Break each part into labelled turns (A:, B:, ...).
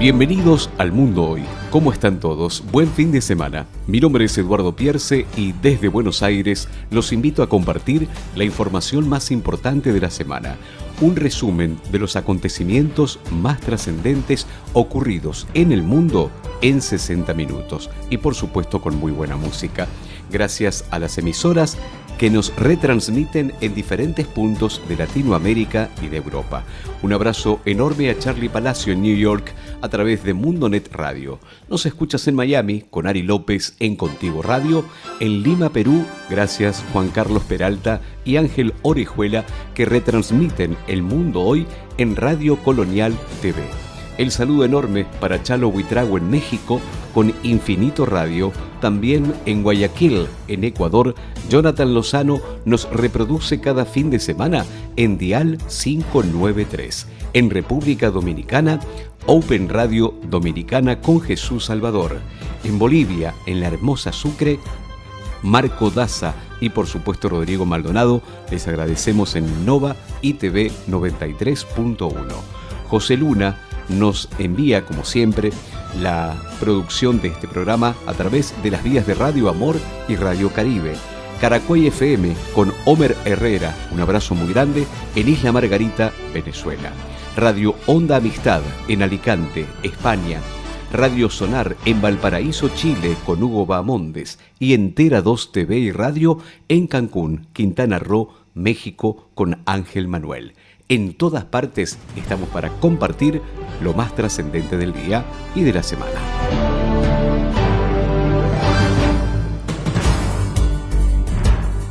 A: Bienvenidos al Mundo Hoy. ¿Cómo están todos? Buen fin de semana. Mi nombre es Eduardo Pierce y desde Buenos Aires los invito a compartir la información más importante de la semana. Un resumen de los acontecimientos más trascendentes ocurridos en el mundo en 60 minutos. Y por supuesto con muy buena música. Gracias a las emisoras que nos retransmiten en diferentes puntos de Latinoamérica y de Europa. Un abrazo enorme a Charlie Palacio en New York a través de Mundonet Radio. Nos escuchas en Miami con Ari López en Contigo Radio, en Lima, Perú, gracias Juan Carlos Peralta y Ángel Orejuela que retransmiten El Mundo Hoy en Radio Colonial TV. El saludo enorme para Chalo Huitrago en México con Infinito Radio. También en Guayaquil, en Ecuador, Jonathan Lozano nos reproduce cada fin de semana en Dial 593. En República Dominicana, Open Radio Dominicana con Jesús Salvador. En Bolivia, en la hermosa Sucre, Marco Daza y por supuesto Rodrigo Maldonado. Les agradecemos en Nova ITV 93.1. José Luna nos envía, como siempre, la producción de este programa a través de las vías de Radio Amor y Radio Caribe. Caracuay FM con Homer Herrera, un abrazo muy grande, en Isla Margarita, Venezuela. Radio Onda Amistad en Alicante, España. Radio Sonar en Valparaíso, Chile, con Hugo Bahamondes. Y Entera 2 TV y Radio en Cancún, Quintana Roo, México, con Ángel Manuel. En todas partes estamos para compartir lo más trascendente del día y de la semana.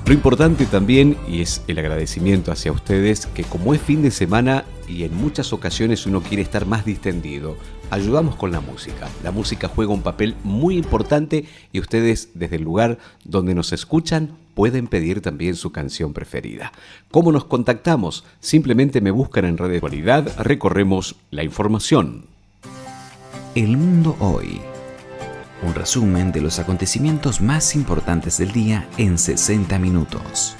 A: Lo importante también, y es el agradecimiento hacia ustedes, que como es fin de semana y en muchas ocasiones uno quiere estar más distendido, ayudamos con la música. La música juega un papel muy importante y ustedes desde el lugar donde nos escuchan pueden pedir también su canción preferida. ¿Cómo nos contactamos? Simplemente me buscan en redes de actualidad, recorremos la información.
B: El Mundo Hoy. Un resumen de los acontecimientos más importantes del día en 60 minutos.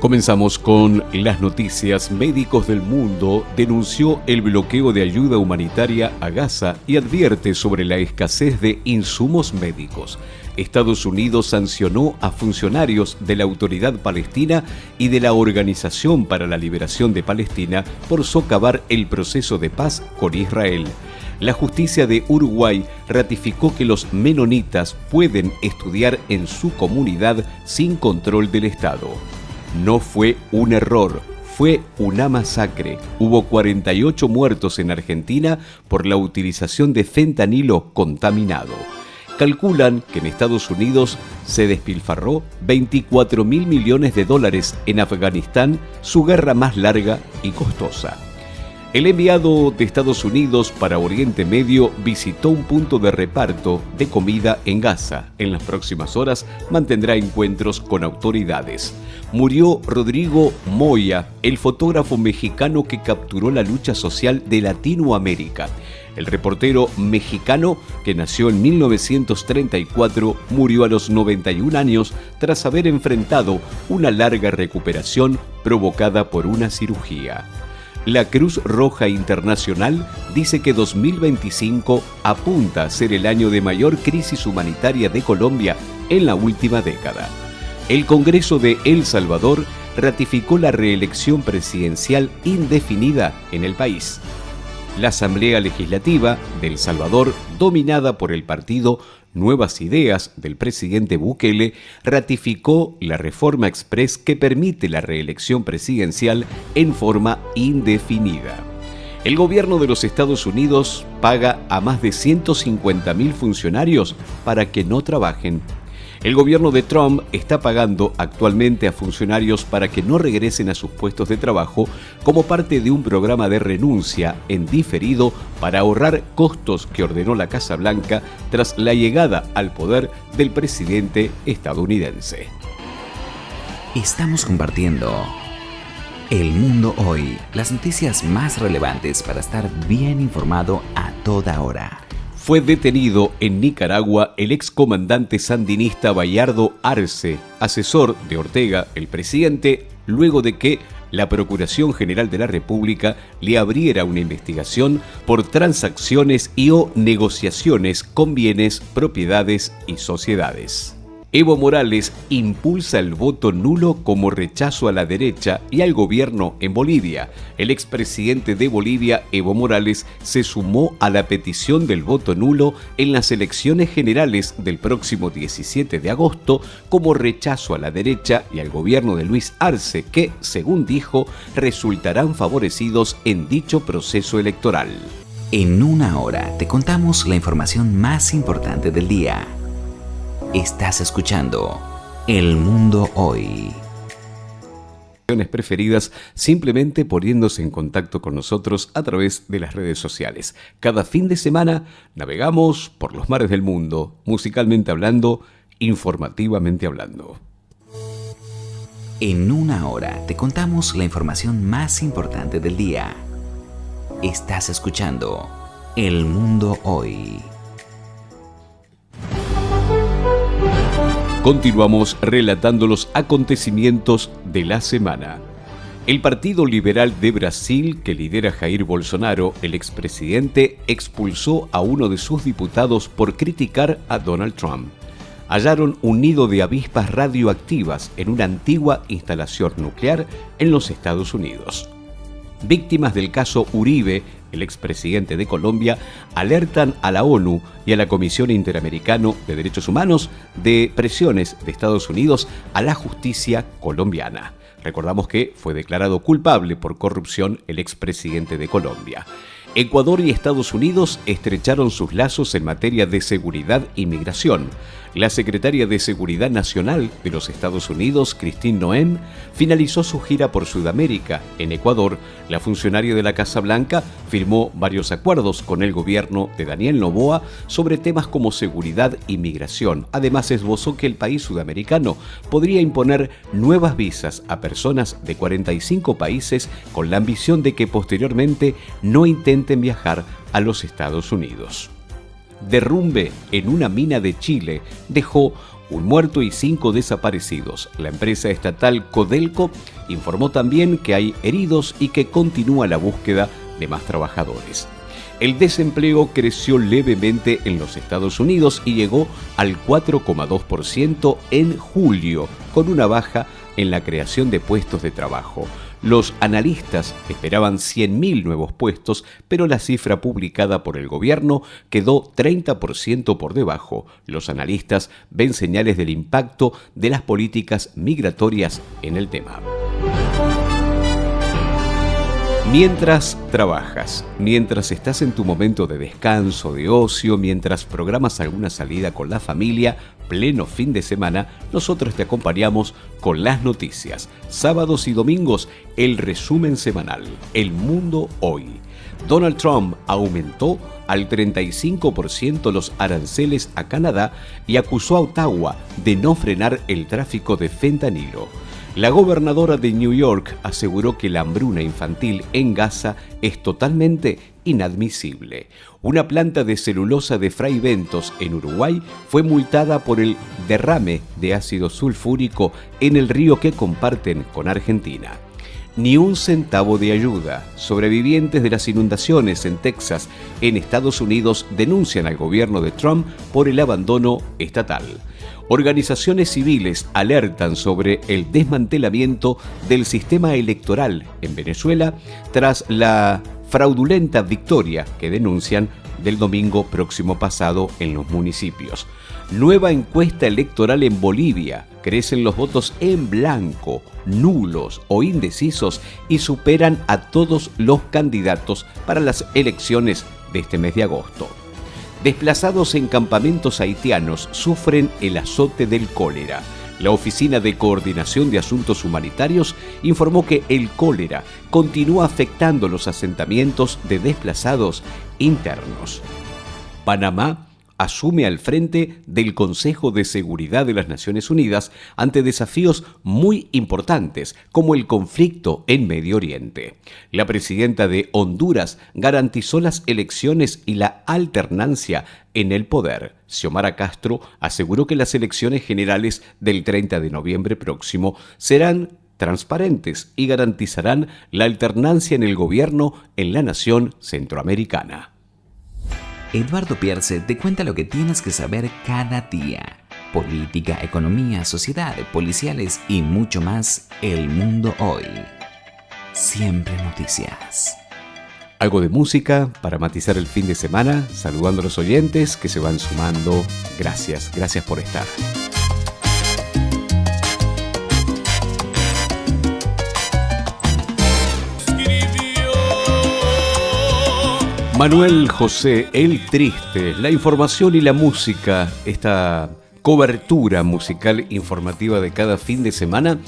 A: Comenzamos con las noticias. Médicos del Mundo denunció el bloqueo de ayuda humanitaria a Gaza y advierte sobre la escasez de insumos médicos. Estados Unidos sancionó a funcionarios de la Autoridad Palestina y de la Organización para la Liberación de Palestina por socavar el proceso de paz con Israel. La justicia de Uruguay ratificó que los menonitas pueden estudiar en su comunidad sin control del Estado. No fue un error, fue una masacre. Hubo 48 muertos en Argentina por la utilización de fentanilo contaminado. Calculan que en Estados Unidos se despilfarró 24.000 millones de dólares en Afganistán, su guerra más larga y costosa. El enviado de Estados Unidos para Oriente Medio visitó un punto de reparto de comida en Gaza. En las próximas horas mantendrá encuentros con autoridades. Murió Rodrigo Moya, el fotógrafo mexicano que capturó la lucha social de Latinoamérica. El reportero mexicano, que nació en 1934, murió a los 91 años tras haber enfrentado una larga recuperación provocada por una cirugía. La Cruz Roja Internacional dice que 2025 apunta a ser el año de mayor crisis humanitaria de Colombia en la última década. El Congreso de El Salvador ratificó la reelección presidencial indefinida en el país. La Asamblea Legislativa de El Salvador, dominada por el partido Nuevas Ideas del presidente Bukele, ratificó la reforma express que permite la reelección presidencial en forma indefinida. El gobierno de los Estados Unidos paga a más de 150.000 funcionarios para que no trabajen. El gobierno de Trump está pagando actualmente a funcionarios para que no regresen a sus puestos de trabajo como parte de un programa de renuncia en diferido para ahorrar costos que ordenó la Casa Blanca tras la llegada al poder del presidente estadounidense.
B: Estamos compartiendo El Mundo Hoy, las noticias más relevantes para estar bien informado a toda hora.
A: Fue detenido en Nicaragua el excomandante sandinista Bayardo Arce, asesor de Ortega, el presidente, luego de que la Procuración General de la República le abriera una investigación por transacciones y o negociaciones con bienes, propiedades y sociedades. Evo Morales impulsa el voto nulo como rechazo a la derecha y al gobierno en Bolivia. El expresidente de Bolivia, Evo Morales, se sumó a la petición del voto nulo en las elecciones generales del próximo 17 de agosto como rechazo a la derecha y al gobierno de Luis Arce, que, según dijo, resultarán favorecidos en dicho proceso electoral.
B: En una hora te contamos la información más importante del día. Estás escuchando El Mundo Hoy.
A: Preferidas simplemente poniéndose en contacto con nosotros a través de las redes sociales. Cada fin de semana navegamos por los mares del mundo, musicalmente hablando, informativamente hablando.
B: En una hora te contamos la información más importante del día. Estás escuchando El Mundo Hoy.
A: Continuamos relatando los acontecimientos de la semana. El Partido Liberal de Brasil, que lidera Jair Bolsonaro, el expresidente, expulsó a uno de sus diputados por criticar a Donald Trump. Hallaron un nido de avispas radioactivas en una antigua instalación nuclear en los Estados Unidos. Víctimas del caso Uribe, el expresidente de Colombia, alertan a la ONU y a la Comisión Interamericana de Derechos Humanos de presiones de Estados Unidos a la justicia colombiana. Recordamos que fue declarado culpable por corrupción el expresidente de Colombia. Ecuador y Estados Unidos estrecharon sus lazos en materia de seguridad y migración. La secretaria de Seguridad Nacional de los Estados Unidos, Christine Noem, finalizó su gira por Sudamérica. En Ecuador, la funcionaria de la Casa Blanca firmó varios acuerdos con el gobierno de Daniel Noboa sobre temas como seguridad y migración. Además, esbozó que el país sudamericano podría imponer nuevas visas a personas de 45 países con la ambición de que posteriormente no intenten viajar a los Estados Unidos. Derrumbe en una mina de Chile dejó un muerto y 5 desaparecidos. La empresa estatal Codelco informó también que hay heridos y que continúa la búsqueda de más trabajadores. El desempleo creció levemente en los Estados Unidos y llegó al 4,2% en julio, con una baja en la creación de puestos de trabajo. Los analistas esperaban 100.000 nuevos puestos, pero la cifra publicada por el gobierno quedó 30% por debajo. Los analistas ven señales del impacto de las políticas migratorias en el tema. Mientras trabajas, mientras estás en tu momento de descanso, de ocio, mientras programas alguna salida con la familia, pleno fin de semana, nosotros te acompañamos con las noticias. Sábados y domingos, el resumen semanal, El Mundo Hoy. Donald Trump aumentó al 35% los aranceles a Canadá y acusó a Ottawa de no frenar el tráfico de fentanilo. La gobernadora de New York aseguró que la hambruna infantil en Gaza es totalmente inadmisible. Una planta de celulosa de Fray Bentos en Uruguay fue multada por el derrame de ácido sulfúrico en el río que comparten con Argentina. Ni un centavo de ayuda. Sobrevivientes de las inundaciones en Texas, en Estados Unidos, denuncian al gobierno de Trump por el abandono estatal. Organizaciones civiles alertan sobre el desmantelamiento del sistema electoral en Venezuela tras la fraudulenta victoria que denuncian del domingo próximo pasado en los municipios. Nueva encuesta electoral en Bolivia. Crecen los votos en blanco, nulos o indecisos y superan a todos los candidatos para las elecciones de este mes de agosto. Desplazados en campamentos haitianos sufren el azote del cólera. La Oficina de Coordinación de Asuntos Humanitarios informó que el cólera continúa afectando los asentamientos de desplazados internos. Panamá asume al frente del Consejo de Seguridad de las Naciones Unidas ante desafíos muy importantes como el conflicto en Medio Oriente. La presidenta de Honduras garantizó las elecciones y la alternancia en el poder. Xiomara Castro aseguró que las elecciones generales del 30 de noviembre próximo serán transparentes y garantizarán la alternancia en el gobierno en la nación centroamericana.
B: Eduardo Pierce te cuenta lo que tienes que saber cada día. Política, economía, sociedad, policiales y mucho más. El mundo hoy. Siempre noticias.
A: Algo de música para matizar el fin de semana, saludando a los oyentes que se van sumando. Gracias por estar. Manuel José, El Triste, la información y la música, esta cobertura musical informativa de cada fin de semana,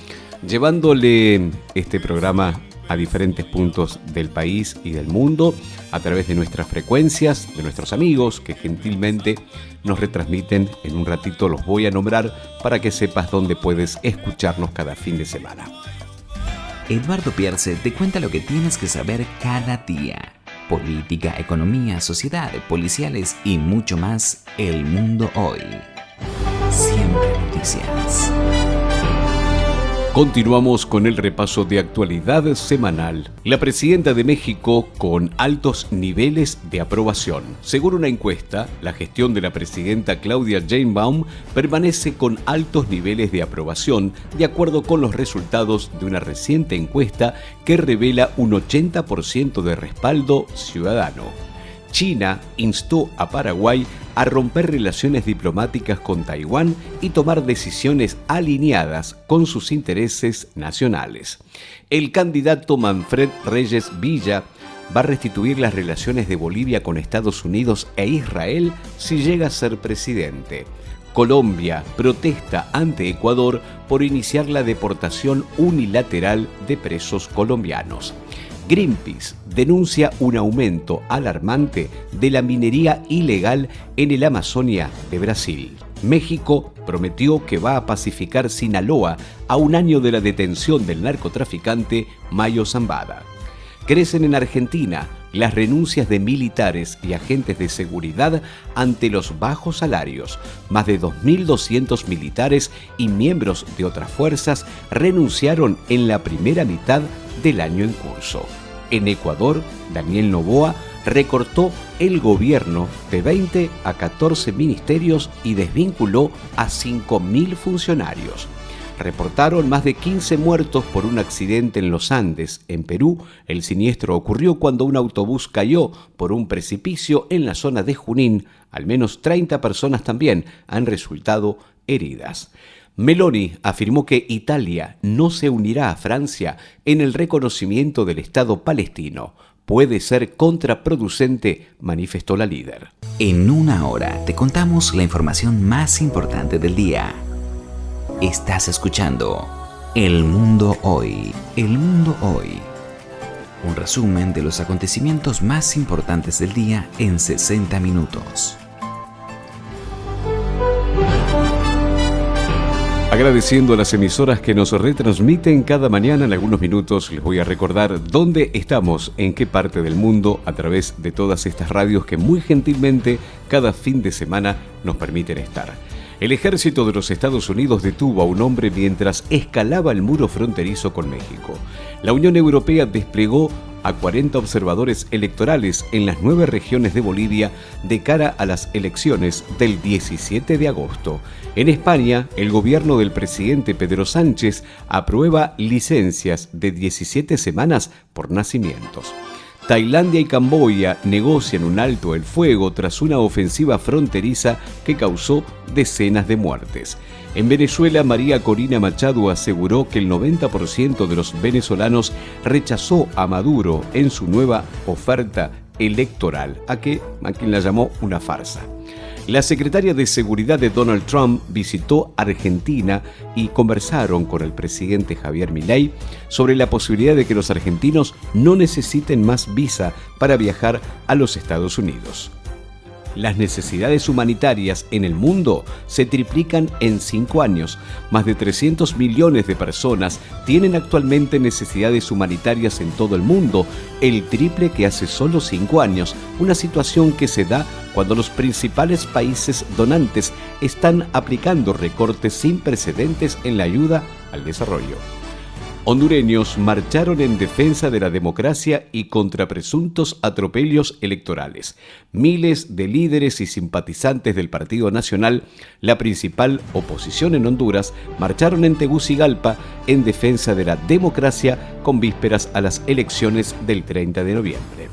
A: llevándole este programa a diferentes puntos del país y del mundo a través de nuestras frecuencias, de nuestros amigos que gentilmente nos retransmiten. En un ratito los voy a nombrar para que sepas dónde puedes escucharnos cada fin de semana.
B: Eduardo Pierce te cuenta lo que tienes que saber cada día. Política, economía, sociedad, policiales y mucho más. El mundo hoy. Siempre noticias.
A: Continuamos con el repaso de actualidad semanal. La presidenta de México con altos niveles de aprobación. Según una encuesta, la gestión de la presidenta Claudia Sheinbaum permanece con altos niveles de aprobación, de acuerdo con los resultados de una reciente encuesta que revela un 80% de respaldo ciudadano. China instó a Paraguay a romper relaciones diplomáticas con Taiwán y tomar decisiones alineadas con sus intereses nacionales. El candidato Manfred Reyes Villa va a restituir las relaciones de Bolivia con Estados Unidos e Israel si llega a ser presidente. Colombia protesta ante Ecuador por iniciar la deportación unilateral de presos colombianos. Greenpeace denuncia un aumento alarmante de la minería ilegal en el Amazonia de Brasil. México prometió que va a pacificar Sinaloa a un año de la detención del narcotraficante Mayo Zambada. Crecen en Argentina las renuncias de militares y agentes de seguridad ante los bajos salarios. Más de 2.200 militares y miembros de otras fuerzas renunciaron en la primera mitad del año en curso. En Ecuador, Daniel Noboa recortó el gobierno de 20 a 14 ministerios y desvinculó a 5.000 funcionarios. Reportaron más de 15 muertos por un accidente en los Andes, en Perú. El siniestro ocurrió cuando un autobús cayó por un precipicio en la zona de Junín. Al menos 30 personas también han resultado heridas. Meloni afirmó que Italia no se unirá a Francia en el reconocimiento del Estado palestino. Puede ser contraproducente, manifestó la líder.
B: En una hora te contamos la información más importante del día. Estás escuchando El Mundo Hoy. El Mundo Hoy. Un resumen de los acontecimientos más importantes del día en 60 minutos.
A: Agradeciendo a las emisoras que nos retransmiten cada mañana. En algunos minutos les voy a recordar dónde estamos, en qué parte del mundo, a través de todas estas radios que muy gentilmente cada fin de semana nos permiten estar. El ejército de los Estados Unidos detuvo a un hombre mientras escalaba el muro fronterizo con México. La Unión Europea desplegó a 40 observadores electorales en las 9 regiones de Bolivia de cara a las elecciones del 17 de agosto. En España, el gobierno del presidente Pedro Sánchez aprueba licencias de 17 semanas por nacimientos. Tailandia y Camboya negocian un alto el fuego tras una ofensiva fronteriza que causó decenas de muertes. En Venezuela, María Corina Machado aseguró que el 90% de los venezolanos rechazó a Maduro en su nueva oferta electoral, a quien la llamó una farsa. La secretaria de Seguridad de Donald Trump visitó Argentina y conversaron con el presidente Javier Milei sobre la posibilidad de que los argentinos no necesiten más visa para viajar a los Estados Unidos. Las necesidades humanitarias en el mundo se triplican en 5 años. Más de 300 millones de personas tienen actualmente necesidades humanitarias en todo el mundo, el triple que hace solo 5 años, una situación que se da cuando los principales países donantes están aplicando recortes sin precedentes en la ayuda al desarrollo. Hondureños marcharon en defensa de la democracia y contra presuntos atropellos electorales. Miles de líderes y simpatizantes del Partido Nacional, la principal oposición en Honduras, marcharon en Tegucigalpa en defensa de la democracia con vísperas a las elecciones del 30 de noviembre.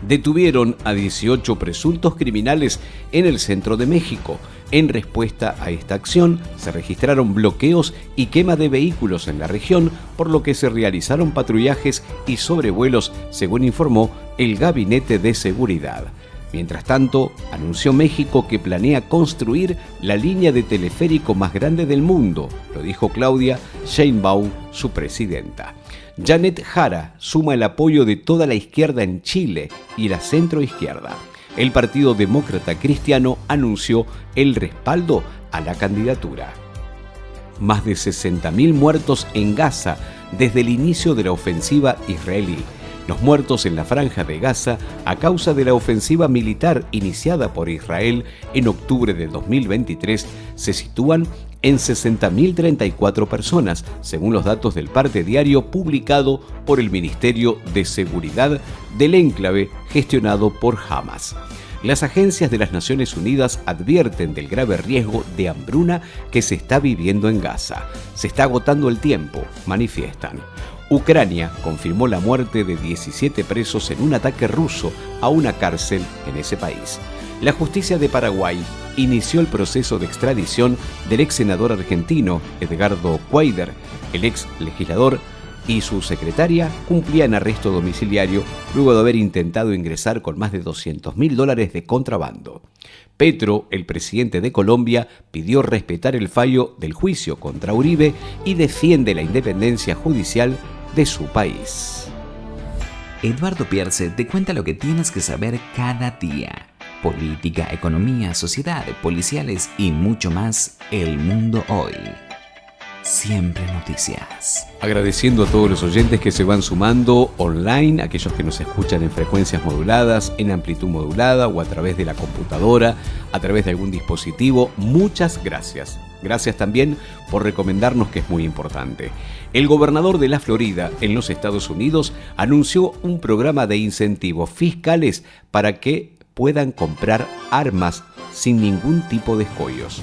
A: Detuvieron a 18 presuntos criminales en el centro de México. En respuesta a esta acción, se registraron bloqueos y quema de vehículos en la región, por lo que se realizaron patrullajes y sobrevuelos, según informó el Gabinete de Seguridad. Mientras tanto, anunció México que planea construir la línea de teleférico más grande del mundo, lo dijo Claudia Sheinbaum, su presidenta. Janet Jara suma el apoyo de toda la izquierda en Chile y la centroizquierda. El Partido Demócrata Cristiano anunció el respaldo a la candidatura. Más de 60.000 muertos en Gaza desde el inicio de la ofensiva israelí. Los muertos en la franja de Gaza a causa de la ofensiva militar iniciada por Israel en octubre de 2023 se sitúan en 60.034 personas, según los datos del parte diario publicado por el Ministerio de Seguridad del enclave gestionado por Hamas. Las agencias de las Naciones Unidas advierten del grave riesgo de hambruna que se está viviendo en Gaza. Se está agotando el tiempo, manifiestan. Ucrania confirmó la muerte de 17 presos en un ataque ruso a una cárcel en ese país. La justicia de Paraguay inició el proceso de extradición del ex senador argentino Edgardo Cuadra. El ex legislador y su secretaria cumplían arresto domiciliario luego de haber intentado ingresar con más de $200.000 de contrabando. Petro, el presidente de Colombia, pidió respetar el fallo del juicio contra Uribe y defiende la independencia judicial de su país.
B: Eduardo Pierce te cuenta lo que tienes que saber cada día. Política, economía, sociedad, policiales y mucho más. El Mundo Hoy. Siempre noticias.
A: Agradeciendo a todos los oyentes que se van sumando online, aquellos que nos escuchan en frecuencias moduladas, en amplitud modulada o a través de la computadora, a través de algún dispositivo. Muchas gracias. Gracias también por recomendarnos, que es muy importante. El gobernador de la Florida, en los Estados Unidos, anunció un programa de incentivos fiscales para que puedan comprar armas sin ningún tipo de escollos.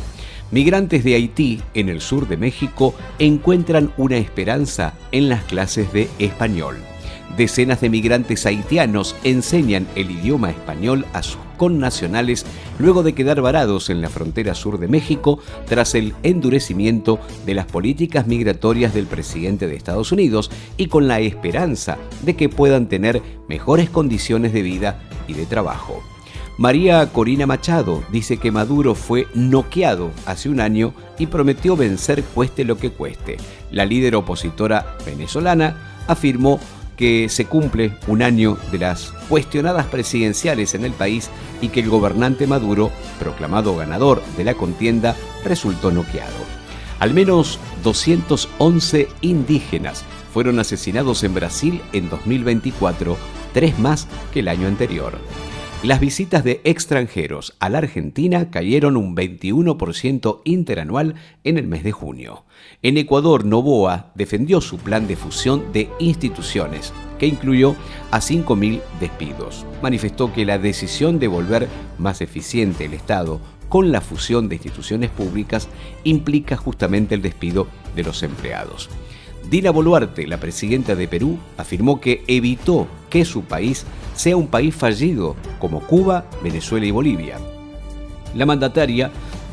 A: Migrantes de Haití, en el sur de México, encuentran una esperanza en las clases de español. Decenas de migrantes haitianos enseñan el idioma español a sus connacionales luego de quedar varados en la frontera sur de México tras el endurecimiento de las políticas migratorias del presidente de Estados Unidos y con la esperanza de que puedan tener mejores condiciones de vida y de trabajo. María Corina Machado dice que Maduro fue noqueado hace un año y prometió vencer cueste lo que cueste. La líder opositora venezolana afirmó que se cumple un año de las cuestionadas presidenciales en el país y que el gobernante Maduro, proclamado ganador de la contienda, resultó noqueado. Al menos 211 indígenas fueron asesinados en Brasil en 2024, 3 más que el año anterior. Las visitas de extranjeros a la Argentina cayeron un 21% interanual en el mes de junio. En Ecuador, Noboa defendió su plan de fusión de instituciones, que incluyó a 5.000 despidos. Manifestó que la decisión de volver más eficiente el Estado con la fusión de instituciones públicas implica justamente el despido de los empleados. Dina Boluarte, la presidenta de Perú, afirmó que evitó que su país sea un país fallido como Cuba, Venezuela y Bolivia. La mandataria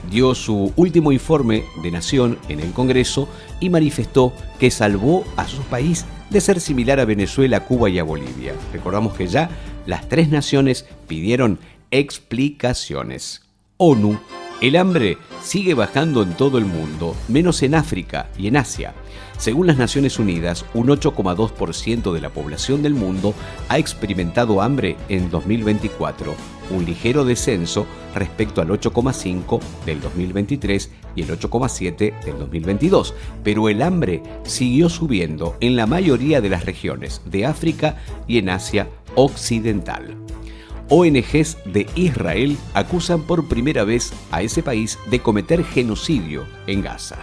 A: dio su último informe de Nación en el Congreso y manifestó que salvó a su país de ser similar a Venezuela, Cuba y a Bolivia. Recordamos que ya las 3 naciones pidieron explicaciones. ONU: el hambre sigue bajando en todo el mundo, menos en África y en Asia. Según las Naciones Unidas, un 8,2% de la población del mundo ha experimentado hambre en 2024, un ligero descenso respecto al 8,5% del 2023 y el 8,7% del 2022, pero el hambre siguió subiendo en la mayoría de las regiones de África y en Asia Occidental. ONGs de Israel acusan por primera vez a ese país de cometer genocidio en Gaza.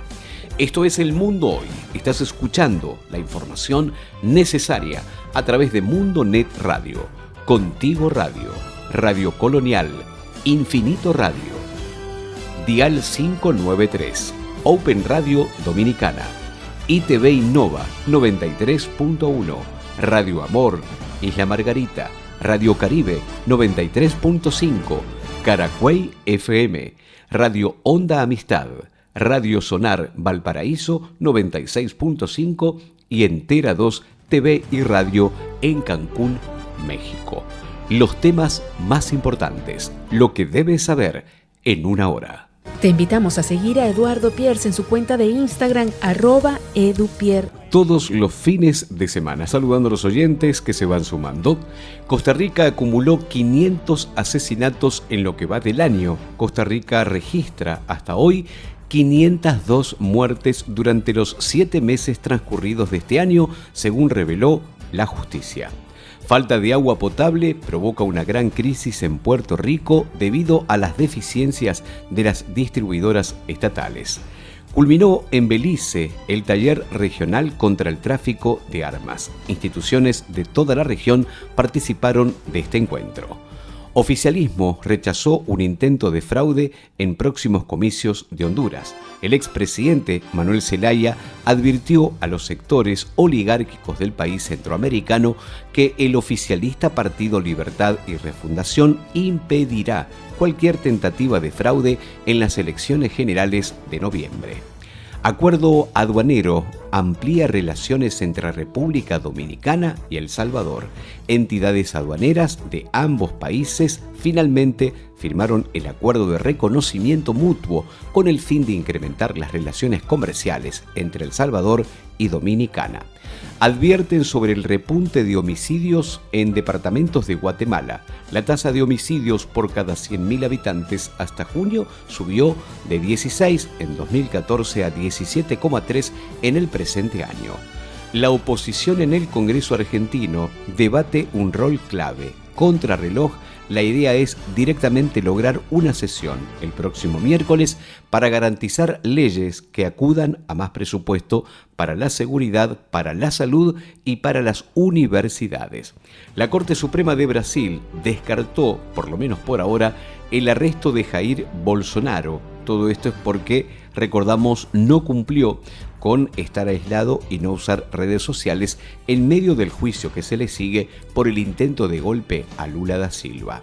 A: Esto es El Mundo Hoy. Estás escuchando la información necesaria a través de Mundonet Radio, Contigo Radio, Radio Colonial, Infinito Radio, Dial 593, Open Radio Dominicana, ITV Innova 93.1, Radio Amor, Isla Margarita, Radio Caribe 93.5, Caracuey FM, Radio Onda Amistad, Radio Sonar Valparaíso 96.5 y Entera 2 TV y Radio en Cancún, México. Los temas más importantes, lo que debes saber en una hora.
C: Te invitamos a seguir a Eduardo Pierce en su cuenta de Instagram, @edupier.
A: Todos los fines de semana, saludando a los oyentes que se van sumando. Costa Rica acumuló 500 asesinatos en lo que va del año. Costa Rica registra hasta hoy 502 muertes durante los 7 meses transcurridos de este año, según reveló la justicia. Falta de agua potable provoca una gran crisis en Puerto Rico debido a las deficiencias de las distribuidoras estatales. Culminó en Belice el taller regional contra el tráfico de armas. Instituciones de toda la región participaron de este encuentro. Oficialismo rechazó un intento de fraude en próximos comicios de Honduras. El expresidente Manuel Zelaya advirtió a los sectores oligárquicos del país centroamericano que el oficialista Partido Libertad y Refundación impedirá cualquier tentativa de fraude en las elecciones generales de noviembre. Acuerdo aduanero amplía relaciones entre República Dominicana y El Salvador. Entidades aduaneras de ambos países finalmente firmaron el acuerdo de reconocimiento mutuo con el fin de incrementar las relaciones comerciales entre El Salvador y Dominicana. Advierten sobre el repunte de homicidios en departamentos de Guatemala. La tasa de homicidios por cada 100.000 habitantes hasta junio subió de 16 en 2014 a 17,3 en el presente año. La oposición en el Congreso argentino debate un rol clave. Contrarreloj, la idea es directamente lograr una sesión el próximo miércoles para garantizar leyes que acudan a más presupuesto para la seguridad, para la salud y para las universidades. La Corte Suprema de Brasil descartó, por lo menos por ahora, el arresto de Jair Bolsonaro. Todo esto es porque, recordamos, no cumplió con estar aislado y no usar redes sociales en medio del juicio que se le sigue por el intento de golpe a Lula da Silva.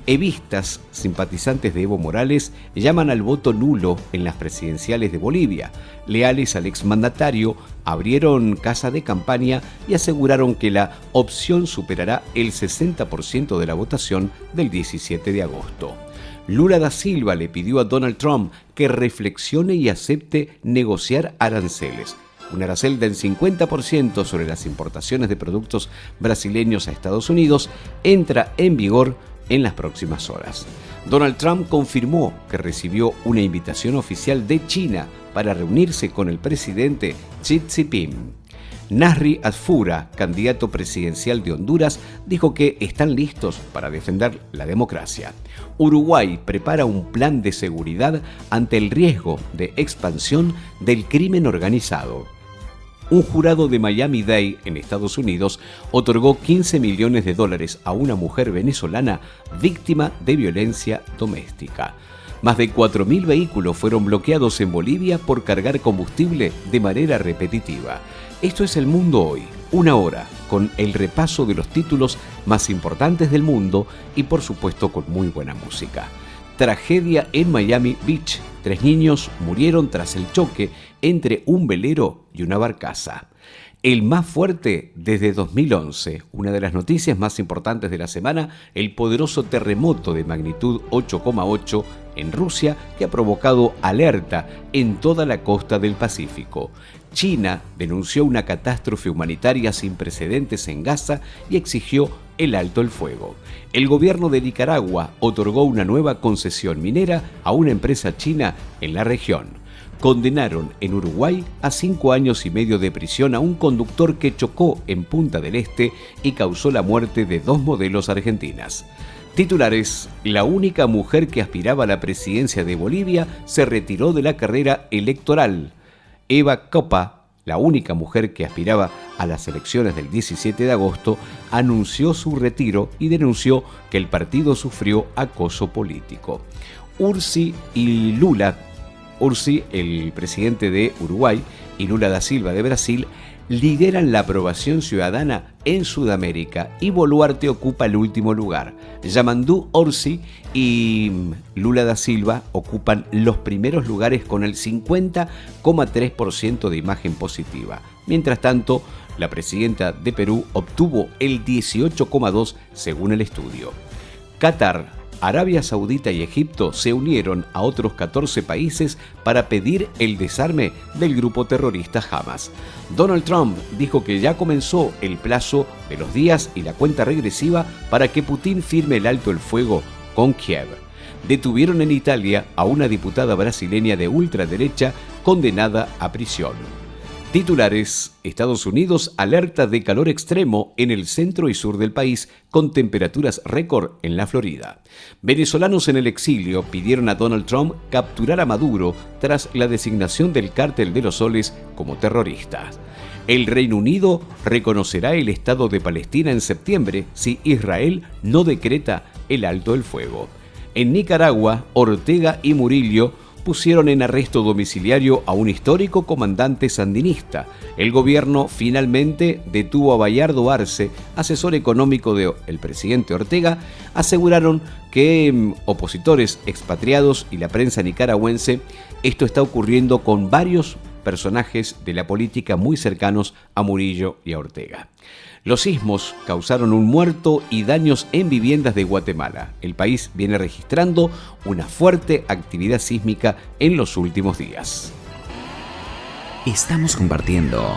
A: Evistas, simpatizantes de Evo Morales, llaman al voto nulo en las presidenciales de Bolivia. Leales al exmandatario, abrieron casa de campaña y aseguraron que la opción superará el 60% de la votación del 17 de agosto. Lula da Silva le pidió a Donald Trump que reflexione y acepte negociar aranceles. Un arancel del 50% sobre las importaciones de productos brasileños a Estados Unidos entra en vigor en las próximas horas. Donald Trump confirmó que recibió una invitación oficial de China para reunirse con el presidente Xi Jinping. Nasri Asfura, candidato presidencial de Honduras, dijo que están listos para defender la democracia. Uruguay prepara un plan de seguridad ante el riesgo de expansión del crimen organizado. Un jurado de Miami-Dade, en Estados Unidos, otorgó $15 millones a una mujer venezolana víctima de violencia doméstica. Más de 4.000 vehículos fueron bloqueados en Bolivia por cargar combustible de manera repetitiva. Esto es El Mundo Hoy, una hora con el repaso de los títulos más importantes del mundo y por supuesto con muy buena música. Tragedia en Miami Beach. 3 niños murieron tras el choque entre un velero y una barcaza. El más fuerte desde 2011. Una de las noticias más importantes de la semana, el poderoso terremoto de magnitud 8,8 en Rusia que ha provocado alerta en toda la costa del Pacífico. China denunció una catástrofe humanitaria sin precedentes en Gaza y exigió el alto el fuego. El gobierno de Nicaragua otorgó una nueva concesión minera a una empresa china en la región. Condenaron en Uruguay a 5 años y medio de prisión a un conductor que chocó en Punta del Este y causó la muerte de 2 modelos argentinas. Titulares: la única mujer que aspiraba a la presidencia de Bolivia se retiró de la carrera electoral. Eva Coppa, la única mujer que aspiraba a las elecciones del 17 de agosto, anunció su retiro y denunció que el partido sufrió acoso político. Ursi, el presidente de Uruguay, y Lula da Silva de Brasil, lideran la aprobación ciudadana en Sudamérica y Boluarte ocupa el último lugar. Yamandu Orsi y Lula da Silva ocupan los primeros lugares con el 50,3% de imagen positiva. Mientras tanto, la presidenta de Perú obtuvo el 18,2% según el estudio. Qatar, Arabia Saudita y Egipto se unieron a otros 14 países para pedir el desarme del grupo terrorista Hamas. Donald Trump dijo que ya comenzó el plazo de los días y la cuenta regresiva para que Putin firme el alto el fuego con Kiev. Detuvieron en Italia a una diputada brasileña de ultraderecha condenada a prisión. Titulares: Estados Unidos alerta de calor extremo en el centro y sur del país, con temperaturas récord en la Florida. Venezolanos en el exilio pidieron a Donald Trump capturar a Maduro tras la designación del Cártel de los Soles como terrorista. El Reino Unido reconocerá el Estado de Palestina en septiembre si Israel no decreta el alto el fuego. En Nicaragua, Ortega y Murillo pusieron en arresto domiciliario a un histórico comandante sandinista. El gobierno finalmente detuvo a Bayardo Arce, asesor económico del presidente Ortega. Aseguraron que opositores expatriados y la prensa nicaragüense, esto está ocurriendo con varios personajes de la política muy cercanos a Murillo y a Ortega. Los sismos causaron un muerto y daños en viviendas de Guatemala. El país viene registrando una fuerte actividad sísmica en los últimos días.
B: Estamos compartiendo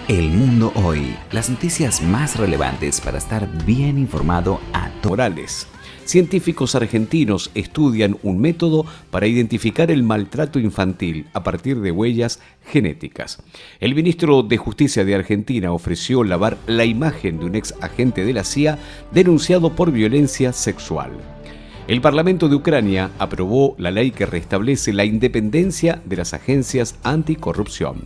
B: El Mundo Hoy, las noticias más relevantes para estar bien informado a todos.
A: Morales. Científicos argentinos estudian un método para identificar el maltrato infantil a partir de huellas genéticas. El ministro de Justicia de Argentina ofreció lavar la imagen de un ex agente de la CIA denunciado por violencia sexual. El Parlamento de Ucrania aprobó la ley que restablece la independencia de las agencias anticorrupción.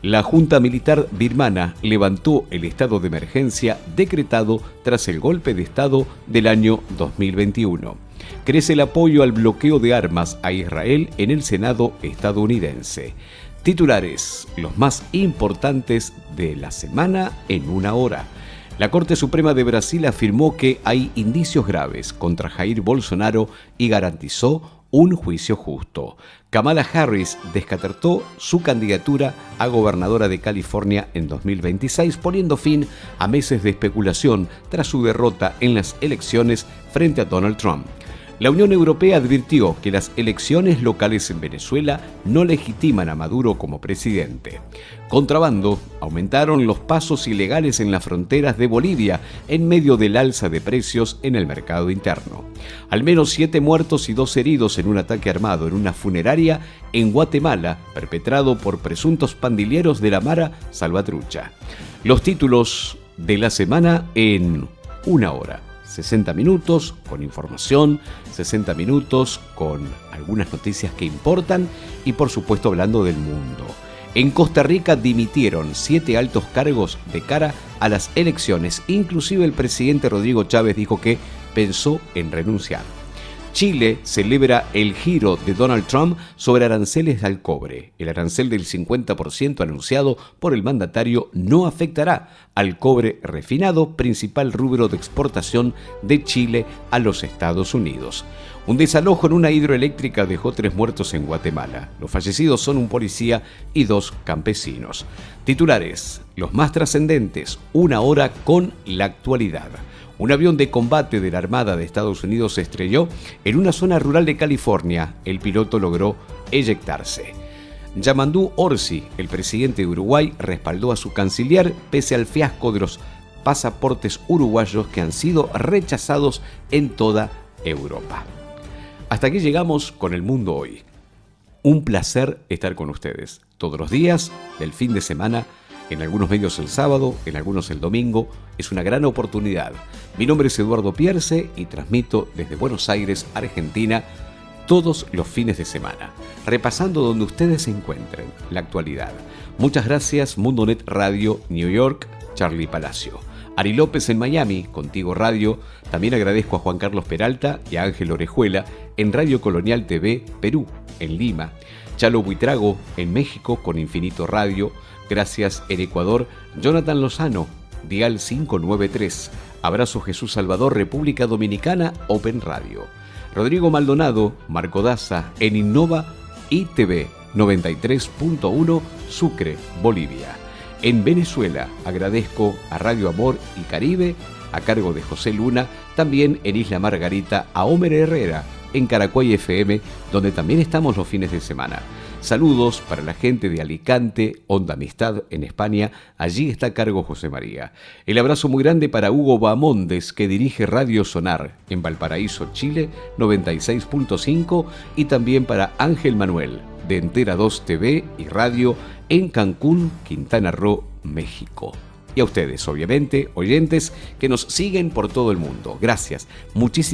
A: La Junta Militar birmana levantó el estado de emergencia decretado tras el golpe de Estado del año 2021. Crece el apoyo al bloqueo de armas a Israel en el Senado estadounidense. Titulares: los más importantes de la semana en una hora. La Corte Suprema de Brasil afirmó que hay indicios graves contra Jair Bolsonaro y garantizó un juicio justo. Kamala Harris descartó su candidatura a gobernadora de California en 2026, poniendo fin a meses de especulación tras su derrota en las elecciones frente a Donald Trump. La Unión Europea advirtió que las elecciones locales en Venezuela no legitiman a Maduro como presidente. Contrabando: aumentaron los pasos ilegales en las fronteras de Bolivia en medio del alza de precios en el mercado interno. Al menos 7 muertos y 2 heridos en un ataque armado en una funeraria en Guatemala, perpetrado por presuntos pandilleros de la Mara Salvatrucha. Los títulos de la semana en una hora. 60 minutos con información, 60 minutos con algunas noticias que importan y por supuesto hablando del mundo. En Costa Rica dimitieron 7 altos cargos de cara a las elecciones. Inclusive el presidente Rodrigo Chávez dijo que pensó en renunciar. Chile celebra el giro de Donald Trump sobre aranceles al cobre. El arancel del 50% anunciado por el mandatario no afectará al cobre refinado, principal rubro de exportación de Chile a los Estados Unidos. Un desalojo en una hidroeléctrica dejó 3 muertos en Guatemala. Los fallecidos son un policía y 2 campesinos. Titulares: los más trascendentes, una hora con la actualidad. Un avión de combate de la Armada de Estados Unidos se estrelló en una zona rural de California. El piloto logró eyectarse. Yamandu Orsi, el presidente de Uruguay, respaldó a su canciller pese al fiasco de los pasaportes uruguayos que han sido rechazados en toda Europa. Hasta aquí llegamos con El Mundo Hoy. Un placer estar con ustedes todos los días del fin de semana. En algunos medios el sábado, en algunos el domingo. Es una gran oportunidad. Mi nombre es Eduardo Pierce y transmito desde Buenos Aires, Argentina, todos los fines de semana, repasando donde ustedes se encuentren la actualidad. Muchas gracias, Mundonet Radio New York, Charlie Palacio. Ari López en Miami, Contigo Radio. También agradezco a Juan Carlos Peralta y a Ángel Orejuela en Radio Colonial TV Perú, en Lima. Chalo Buitrago en México con Infinito Radio. Gracias en Ecuador, Jonathan Lozano, Dial 593. Abrazo Jesús Salvador, República Dominicana, Open Radio. Rodrigo Maldonado, Marco Daza en Innova ITV 93.1, Sucre, Bolivia. En Venezuela agradezco a Radio Amor y Caribe, a cargo de José Luna, también en Isla Margarita a Homer Herrera, en Caracuay FM, donde también estamos los fines de semana. Saludos para la gente de Alicante, Onda Amistad en España, allí está a cargo José María. El abrazo muy grande para Hugo Bamondes, que dirige Radio Sonar en Valparaíso, Chile, 96.5, y también para Ángel Manuel, de Entera 2 TV y Radio en Cancún, Quintana Roo, México. Y a ustedes, obviamente, oyentes que nos siguen por todo el mundo. Gracias. Muchísimas